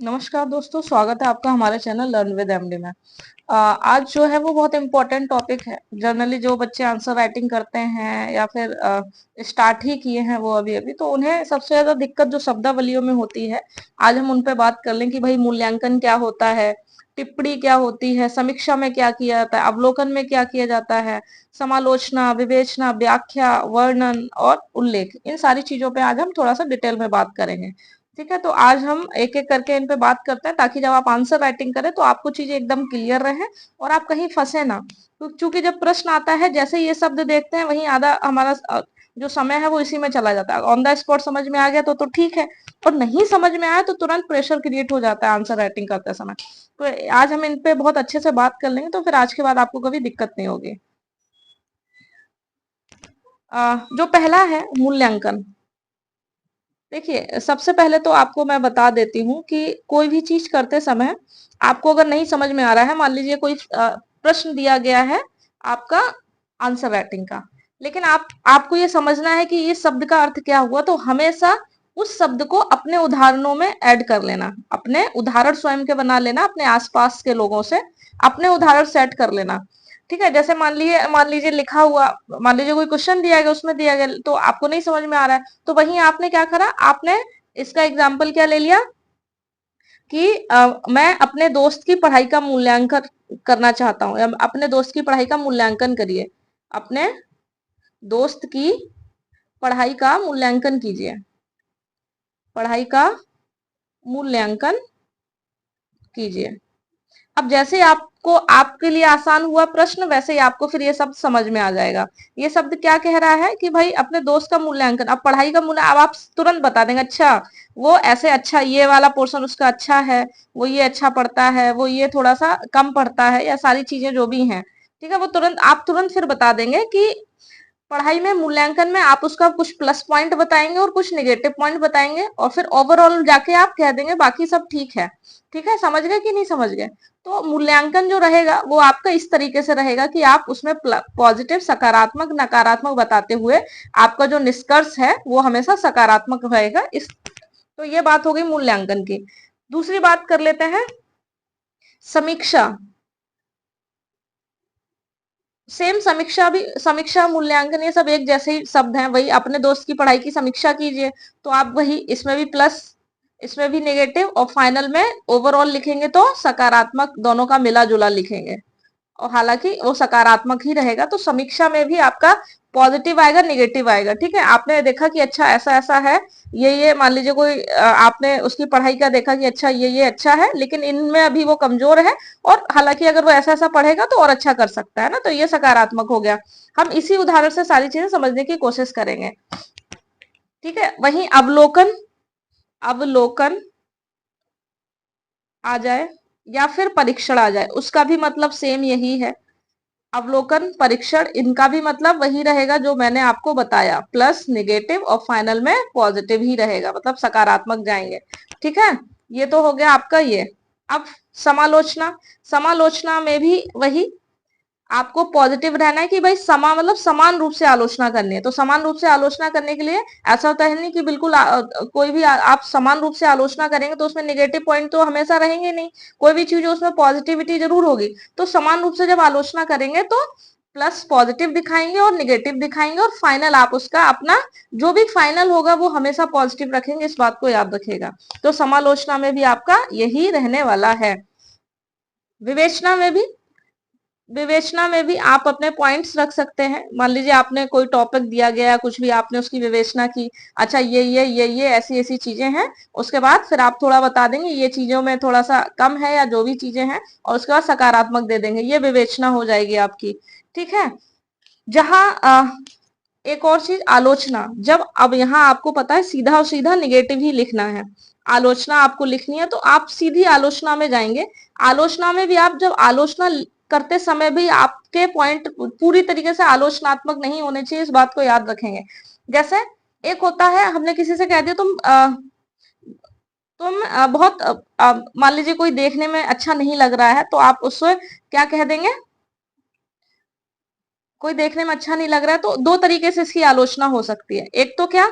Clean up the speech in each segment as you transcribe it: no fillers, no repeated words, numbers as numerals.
नमस्कार दोस्तों, स्वागत है आपका हमारे चैनल लर्न विद एमडी में। आज जो है वो बहुत इम्पोर्टेंट टॉपिक है। जनरली जो बच्चे आंसर राइटिंग करते हैं या फिर स्टार्ट ही किए हैं वो अभी अभी, तो उन्हें सबसे ज्यादा दिक्कत जो शब्दावलियों में होती है, आज हम उन पे बात कर लें कि भाई मूल्यांकन क्या होता है, टिप्पणी क्या होती है, समीक्षा में क्या किया जाता है, अवलोकन में क्या किया जाता है, समालोचना, विवेचना, व्याख्या, वर्णन और उल्लेख, इन सारी चीजों पे आज हम थोड़ा सा डिटेल में बात करेंगे। ठीक है, तो आज हम एक एक करके इन पे बात करते हैं ताकि जब आप आंसर राइटिंग करें तो आपको चीजें एकदम क्लियर रहे और आप कहीं फंसे ना। तो चूंकि जब प्रश्न आता है, जैसे ही ये शब्द देखते हैं वहीं आधा हमारा जो समय है वो इसी में चला जाता है। ऑन द स्पॉट समझ में आ गया तो ठीक है, और नहीं समझ में आया तो तुरंत प्रेशर क्रिएट हो जाता है आंसर राइटिंग करते समय। तो आज हम इन पे बहुत अच्छे से बात कर लेंगे, तो फिर आज के बाद आपको कभी दिक्कत नहीं होगी। जो पहला है मूल्यांकन। देखिए, सबसे पहले तो आपको मैं बता देती हूँ कि कोई भी चीज करते समय आपको अगर नहीं समझ में आ रहा है, मान लीजिए कोई प्रश्न दिया गया है आपका आंसर राइटिंग का, लेकिन आपको ये समझना है कि ये शब्द का अर्थ क्या हुआ, तो हमेशा उस शब्द को अपने उदाहरणों में ऐड कर लेना, अपने उदाहरण स्वयं के बना लेना, अपने आसपास के लोगों से अपने उदाहरण सेट कर लेना। ठीक है, जैसे मान लीजिए लिखा हुआ, मान लीजिए कोई क्वेश्चन दिया गया, उसमें दिया गया तो आपको नहीं समझ में आ रहा है, तो वहीं आपने क्या करा, आपने इसका एग्जाम्पल क्या ले लिया कि मैं अपने दोस्त की पढ़ाई का मूल्यांकन करना चाहता हूँ, या अपने दोस्त की पढ़ाई का मूल्यांकन करिए, अपने दोस्त की पढ़ाई का मूल्यांकन कीजिए, पढ़ाई का मूल्यांकन कीजिए। अब जैसे आपको आपके लिए आसान हुआ प्रश्न, वैसे ही आपको फिर ये शब्द समझ में आ जाएगा। ये शब्द क्या कह रहा है कि भाई अपने दोस्त का मूल्यांकन, अब पढ़ाई का मूल्य, अब आप तुरंत बता देंगे, अच्छा वो ऐसे, अच्छा ये वाला पोर्शन उसका अच्छा है, वो ये अच्छा पढ़ता है, वो ये थोड़ा सा कम पढ़ता है, या सारी चीजें जो भी हैं। ठीक है, वो तुरंत आप तुरंत फिर बता देंगे कि पढ़ाई में मूल्यांकन में आप उसका कुछ प्लस पॉइंट बताएंगे और कुछ नेगेटिव पॉइंट बताएंगे, और फिर ओवरऑल जाके आप कह देंगे बाकी सब ठीक है। ठीक है, समझ गए कि नहीं समझ गए? तो मूल्यांकन जो रहेगा वो आपका इस तरीके से रहेगा कि आप उसमें पॉजिटिव, सकारात्मक, नकारात्मक बताते हुए आपका जो निष्कर्ष है वो हमेशा सकारात्मक रहेगा। इस तो ये बात हो गई मूल्यांकन की। दूसरी बात कर लेते हैं, समीक्षा। सेम, समीक्षा भी, समीक्षा मूल्यांकन ये सब एक जैसे ही शब्द हैं। वही अपने दोस्त की पढ़ाई की समीक्षा कीजिए, तो आप वही इसमें भी प्लस, इसमें भी नेगेटिव, और फाइनल में ओवरऑल लिखेंगे तो सकारात्मक, दोनों का मिला जुला लिखेंगे, और हालांकि वो सकारात्मक ही रहेगा। तो समीक्षा में भी आपका पॉजिटिव आएगा, निगेटिव आएगा। ठीक है, आपने देखा कि अच्छा ऐसा ऐसा है, ये मान लीजिए कोई आपने उसकी पढ़ाई का देखा कि अच्छा ये अच्छा है, लेकिन इनमें अभी वो कमजोर है, और हालांकि अगर वो ऐसा ऐसा पढ़ेगा तो और अच्छा कर सकता है ना, तो ये सकारात्मक हो गया। हम इसी उदाहरण से सारी चीजें समझने की कोशिश करेंगे। ठीक है, वहीं अवलोकन, अवलोकन आ जाए या फिर परीक्षण आ जाए, उसका भी मतलब सेम यही है। अवलोकन, परीक्षण, इनका भी मतलब वही रहेगा जो मैंने आपको बताया, प्लस, नेगेटिव, और फाइनल में पॉजिटिव ही रहेगा, मतलब सकारात्मक जाएंगे। ठीक है, ये तो हो गया आपका ये। अब समालोचना, समालोचना में भी वही आपको पॉजिटिव रहना है कि भाई मतलब समान रूप से आलोचना करनी है। तो समान रूप से आलोचना करने के लिए ऐसा होता है नहीं कि बिल्कुल कोई भी आप समान रूप से आलोचना करेंगे तो उसमें नेगेटिव पॉइंट तो हमेशा रहेंगे नहीं, कोई भी चीज उसमें पॉजिटिविटी जरूर होगी। तो समान रूप से जब आलोचना करेंगे तो प्लस पॉजिटिव दिखाएंगे और निगेटिव दिखाएंगे, और फाइनल आप उसका अपना जो भी फाइनल होगा वो हमेशा पॉजिटिव रखेंगे, इस बात को याद रखिएगा। तो समालोचना में भी आपका यही रहने वाला है। विवेचना में भी, विवेचना में भी आप अपने पॉइंट्स रख सकते हैं। मान लीजिए आपने कोई टॉपिक दिया गया, कुछ भी आपने उसकी विवेचना की, अच्छा ये ऐसी ऐसी चीजें हैं, उसके बाद फिर आप थोड़ा बता देंगे ये चीजों में थोड़ा सा कम है या जो भी चीजें हैं, और उसके बाद सकारात्मक दे देंगे, ये विवेचना हो जाएगी आपकी। ठीक है, जहां एक और चीज, आलोचना। जब अब यहाँ आपको पता है सीधा और सीधा निगेटिव ही लिखना है, आलोचना आपको लिखनी है, तो आप सीधी आलोचना में जाएंगे। आलोचना में भी आप जब आलोचना करते समय भी आपके पॉइंट पूरी तरीके से आलोचनात्मक नहीं होने चाहिए, इस बात को याद रखेंगे। जैसे एक होता है, हमने किसी से कह दिया तुम बहुत मान लीजिए कोई देखने में अच्छा नहीं लग रहा है, तो आप उससे क्या कह देंगे, कोई देखने में अच्छा नहीं लग रहा है, तो दो तरीके से इसकी आलोचना हो सकती है। एक तो क्या,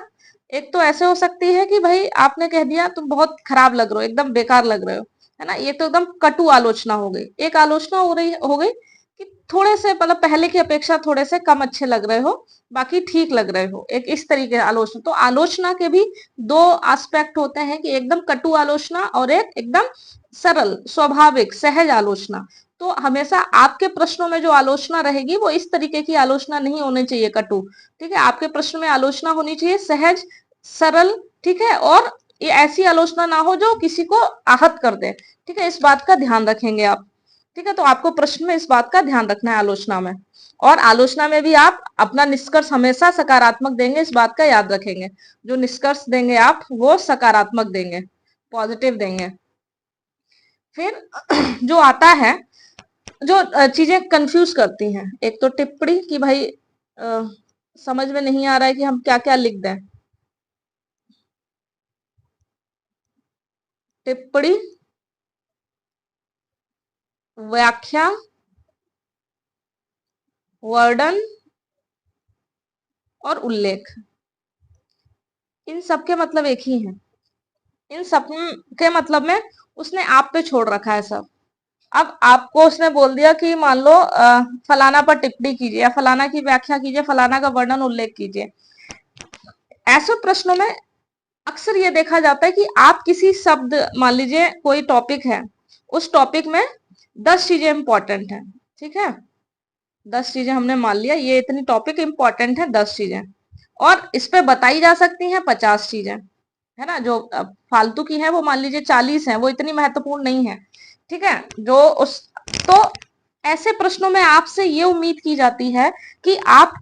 एक तो ऐसे हो सकती है कि भाई आपने कह दिया तुम बहुत खराब लग रहे हो, एकदम बेकार लग रहे हो, है ना, ये तो एकदम कटु आलोचना हो गई। एक आलोचना हो गई कि थोड़े से मतलब पहले की अपेक्षा थोड़े से कम अच्छे लग रहे हो, बाकी ठीक लग रहे हो, एक इस तरीके की आलोचना। तो आलोचना के भी दो एस्पेक्ट होते हैं कि एकदम कटु आलोचना और एक एकदम सरल स्वाभाविक सहज आलोचना। तो हमेशा आपके प्रश्नों में जो आलोचना रहेगी वो इस तरीके की आलोचना नहीं होनी चाहिए कटु। ठीक है, आपके प्रश्न में आलोचना होनी चाहिए सहज सरल। ठीक है, और ये ऐसी आलोचना ना हो जो किसी को आहत कर दे। ठीक है, इस बात का ध्यान रखेंगे आप। ठीक है, तो आपको प्रश्न में इस बात का ध्यान रखना है आलोचना में। और आलोचना में भी आप अपना निष्कर्ष हमेशा सकारात्मक देंगे, इस बात का याद रखेंगे। जो निष्कर्ष देंगे आप वो सकारात्मक देंगे, पॉजिटिव देंगे। फिर जो आता है, जो चीजें कंफ्यूज करती हैं, एक तो टिप्पणी कि भाई समझ में नहीं आ रहा है कि हम क्या क्या लिख दें। टिप्पणी, व्याख्या, वर्णन और उल्लेख, इन सब के मतलब एक ही है। इन सब के मतलब में उसने आप पे छोड़ रखा है सब। अब आपको उसने बोल दिया कि मान लो फलाना पर टिप्पणी कीजिए या फलाना की व्याख्या कीजिए, फलाना का वर्णन उल्लेख कीजिए। ऐसे प्रश्नों में अक्सर ये देखा जाता है कि आप किसी शब्द, मान लीजिए कोई टॉपिक है, उस टॉपिक में 10 चीजें इंपॉर्टेंट है। ठीक है, 10 चीजें हमने मान लिया, ये इतनी टॉपिक इंपॉर्टेंट है, 10 चीजें, और इस पे बताई जा सकती हैं 50 चीजें, है ना। जो फालतू की है वो मान लीजिए 40 है, वो इतनी महत्वपूर्ण नहीं है। ठीक है, जो उस, तो ऐसे प्रश्नों में आपसे ये उम्मीद की जाती है कि आप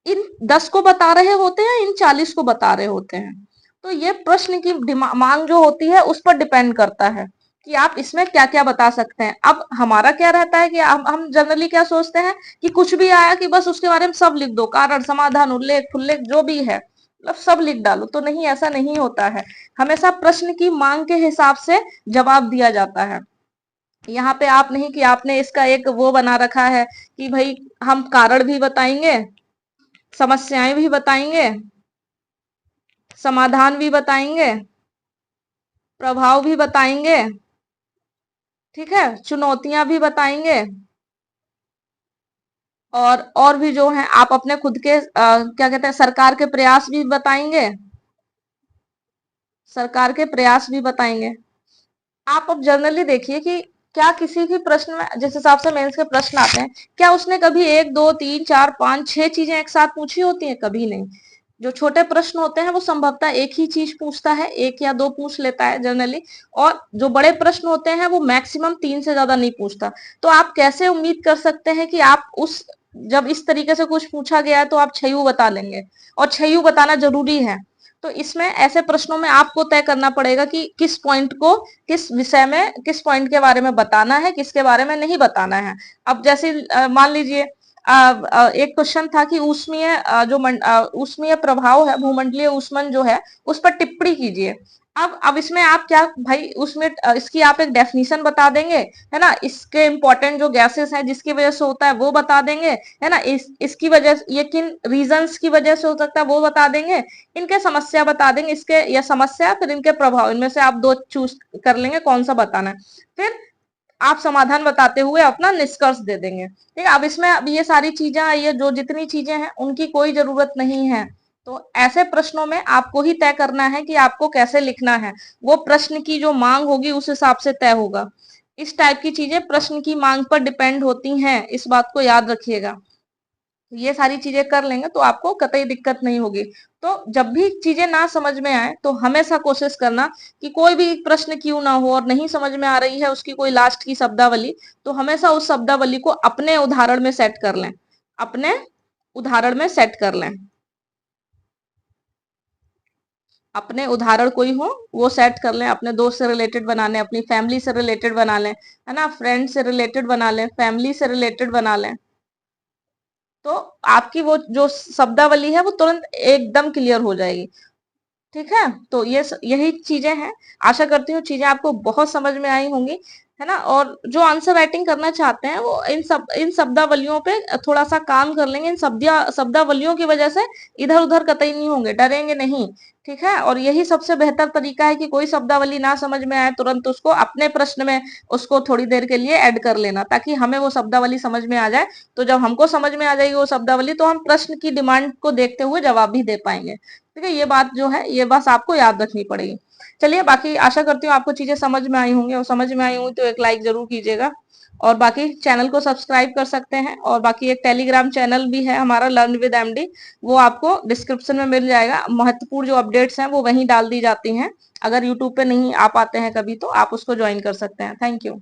इन 10 को बता रहे होते हैं, इन 40 को बता रहे होते हैं। तो ये प्रश्न की मांग जो होती है उस पर डिपेंड करता है कि आप इसमें क्या क्या बता सकते हैं। अब हमारा क्या रहता है कि हम जनरली क्या सोचते हैं कि कुछ भी आया कि बस उसके बारे में सब लिख दो, कारण समाधान उल्लेख फुल्लेख जो भी है, मतलब सब लिख डालो। तो नहीं, ऐसा नहीं होता है। हमेशा प्रश्न की मांग के हिसाब से जवाब दिया जाता है। यहाँ पे आप नहीं कि आपने इसका एक वो बना रखा है कि भाई हम कारण भी बताएंगे, समस्याएं भी बताएंगे, समाधान भी बताएंगे, प्रभाव भी बताएंगे, ठीक है, चुनौतियां भी बताएंगे, और भी जो है आप अपने खुद के क्या कहते हैं, सरकार के प्रयास भी बताएंगे, सरकार के प्रयास भी बताएंगे। आप अब जनरली देखिए कि क्या किसी भी प्रश्न में, जिस हिसाब से मेंस के प्रश्न आते हैं, क्या उसने कभी एक दो तीन चार पांच छह चीजें एक साथ पूछी होती हैं? कभी नहीं। जो छोटे प्रश्न होते हैं वो संभवतः एक ही चीज पूछता है, एक या दो पूछ लेता है जनरली। और जो बड़े प्रश्न होते हैं वो मैक्सिमम 3 से ज्यादा नहीं पूछता। तो आप कैसे उम्मीद कर सकते हैं कि आप उस, जब इस तरीके से कुछ पूछा गया है तो आप 6 बता लेंगे, और 6 बताना जरूरी है। तो इसमें ऐसे प्रश्नों में आपको तय करना पड़ेगा कि किस पॉइंट को, किस विषय में, किस पॉइंट के बारे में बताना है, किसके बारे में नहीं बताना है। अब जैसे मान लीजिए एक क्वेश्चन था कि ऊष्मीय ऊष्मीय प्रभाव है, भूमंडलीय ऊष्मन जो है उस पर टिप्पणी कीजिए। अब इसमें आप क्या भाई, उसमें इसकी आप एक डेफिनेशन बता देंगे, है ना, इसके इंपॉर्टेंट जो गैसेस हैं जिसकी वजह से होता है वो बता देंगे, है ना, इसकी वजह, ये किन रीजंस की वजह से हो सकता है वो बता देंगे, इनके समस्या बता देंगे, इसके या समस्या फिर इनके प्रभाव, इनमें से आप दो चूज कर लेंगे कौन सा बताना है। फिर आप समाधान बताते हुए अपना निष्कर्ष दे देंगे। ठीक है, अब इसमें अब ये सारी चीजें, ये जो जितनी चीजें हैं उनकी कोई जरूरत नहीं है। तो ऐसे प्रश्नों में आपको ही तय करना है कि आपको कैसे लिखना है। वो प्रश्न की जो मांग होगी उस हिसाब से तय होगा। इस टाइप की चीजें प्रश्न की मांग पर डिपेंड होती हैं, इस बात को याद रखिएगा। ये सारी चीजें कर लेंगे तो आपको कतई दिक्कत नहीं होगी। तो जब भी चीजें ना समझ में आए तो हमेशा कोशिश करना कि कोई भी प्रश्न क्यों ना हो और नहीं समझ में आ रही है उसकी कोई लास्ट की शब्दावली, तो हमेशा उस शब्दावली को अपने उदाहरण में सेट कर लें, अपने उदाहरण में सेट कर लें। अपने उदाहरण कोई हो वो सेट कर लें, अपने दोस्त से रिलेटेड बना लें, अपनी फैमिली से रिलेटेड बना लें, है ना, फ्रेंड से रिलेटेड बना लें, फैमिली से रिलेटेड बना लें। तो आपकी वो जो शब्दावली है वो तुरंत एकदम क्लियर हो जाएगी। ठीक है, तो यही चीजें हैं। आशा करती हूँ चीजें आपको बहुत समझ में आई होंगी, है ना। और जो आंसर राइटिंग करना चाहते हैं वो इन शब्दावलियों पे थोड़ा सा काम कर लेंगे। इन शब्दावलियों की वजह से इधर उधर कतई नहीं होंगे, डरेंगे नहीं। ठीक है। और यही सबसे बेहतर तरीका है कि कोई शब्दावली ना समझ में आए तुरंत उसको अपने प्रश्न में उसको थोड़ी देर के लिए ऐड कर लेना, ताकि हमें वो शब्दावली समझ में आ जाए। तो जब हमको समझ में आ जाएगी वो शब्दावली, तो हम प्रश्न की डिमांड को देखते हुए जवाब भी दे पाएंगे। ठीक है। ये बात जो है ये बस आपको याद रखनी पड़ेगी। चलिए, बाकी आशा करती हूँ आपको चीजें समझ में आई होंगी, और समझ में आई हुई तो एक लाइक जरूर कीजिएगा। और बाकी चैनल को सब्सक्राइब कर सकते हैं। और बाकी एक टेलीग्राम चैनल भी है हमारा, लर्न विद एमडी, वो आपको डिस्क्रिप्शन में मिल जाएगा। महत्वपूर्ण जो अपडेट्स हैं वो वहीं डाल दी जाती हैं। अगर यूट्यूब पे नहीं आ पाते हैं कभी, तो आप उसको ज्वाइन कर सकते हैं। Thank you.